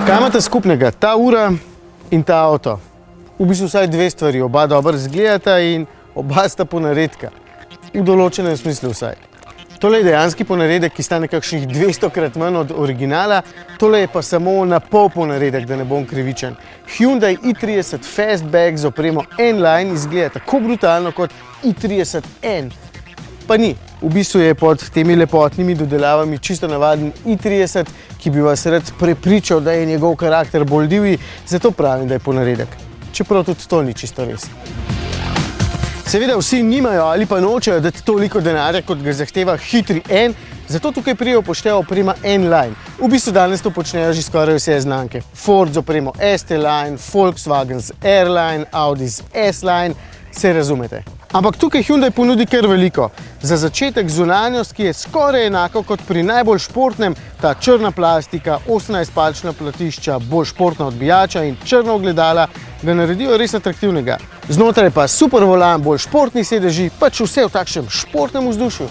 Kaj imate skupnega? Ta ura in ta avto. V bistvu vsaj dve stvari. Oba dobro izgledata in oba sta ponaredka. V določenem smislu vsaj. Tole je dejanski ponaredek, ki stane kakšnih 200-krat manj od originala. Tole je pa samo na pol ponaredek, da ne bom krivičen. Hyundai i30 Fastback z opremo N-Line izgleda tako brutalno kot i30N. Pa ni. V bistvu je pod temi lepotnimi dodelavami čisto navaden i30, ki bi vas rad prepričal, da je njegov karakter bolj divji, zato pravim, da je ponaredek. Čeprav tudi to ni čisto res. Seveda vsi nimajo ali pa nočejo dati toliko denarja, kot ga zahteva hitri N, zato tukaj prije upošteva oprema N-Line. V bistvu danes to počnejo že skoraj vse znamke. Ford z opremo ST-Line, Volkswagen z R-Line, Audi z S-Line, se razumete. Ampak tukaj Hyundai ponudi kar veliko. Za začetek zunanjost, ki je skoraj enako kot pri najbolj športnem, ta črna plastika, 18-palčna platišča, bolj športna odbijača in črna ogledala ga naredijo res atraktivnega. Znotraj pa super volan, bolj športni sedeži, pač vse v takšnem športnem vzdušju.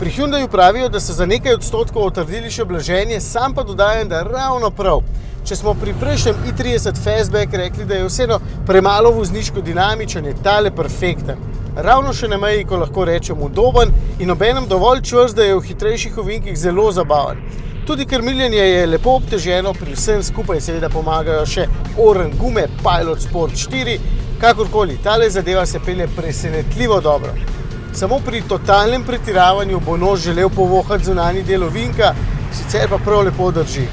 Pri Hyundaiu pravijo, da so za nekaj odstotkov utrdili še blaženje, sam pa dodajam, da ravno prav. Če smo pri prejšnjem i30 Fastback rekli, da je vseeno premalo vozniško dinamičen, je tale perfekten. Ravno še na meji, ko lahko rečem udoben in obenem dovolj čvrst, da je v hitrejših ovinkih zelo zabaven. Tudi krmiljenje je lepo obteženo, pri vsem skupaj seveda pomagajo še Oran gume Pilot Sport 4. Kakorkoli, tale zadeva se pelje presenetljivo dobro. Samo pri totalnem pretiravanju bo nož želel povohati zunanji del ovinka, sicer pa prav lepo drži.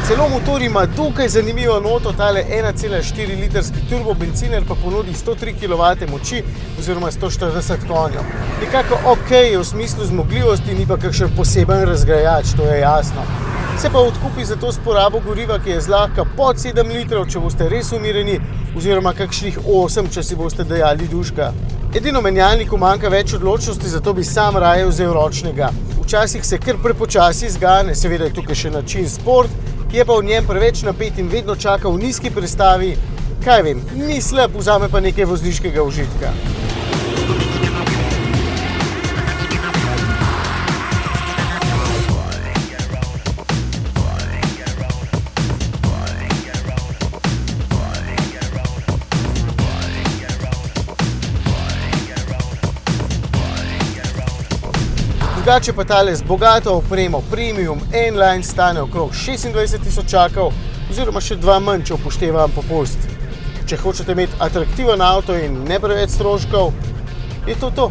Celo motor ima dokaj zanimivo noto, tale 1,4 litrski turbo benciner pa ponudi 103 kW moči oziroma 140 konjev. Nekako ok je v smislu zmogljivosti, ni pa kakšen poseben razgrajač, to je jasno. Se pa odkupi za to s porabo goriva, ki je zlahka pod 7 litrov, če boste res umireni, oziroma kakšnih 8, če si boste dajali duška. Edino menjalniku manjka več odločnosti, zato bi sam raje vzel ročnega. Včasih se kar prepočasi zgane, seveda je tukaj še način sport, je pa v njem preveč napet in vedno čaka v nizki prestavi. Kaj vem, ni slab, vzame pa nekaj vozniškega užitka. Drugače pa tale z bogato opremo Premium N-Line stane okrog 26.000 oziroma še 2 manj, če upoštevam popust. Če hočete imeti atraktiven avto in ne preveč stroškov, je to to.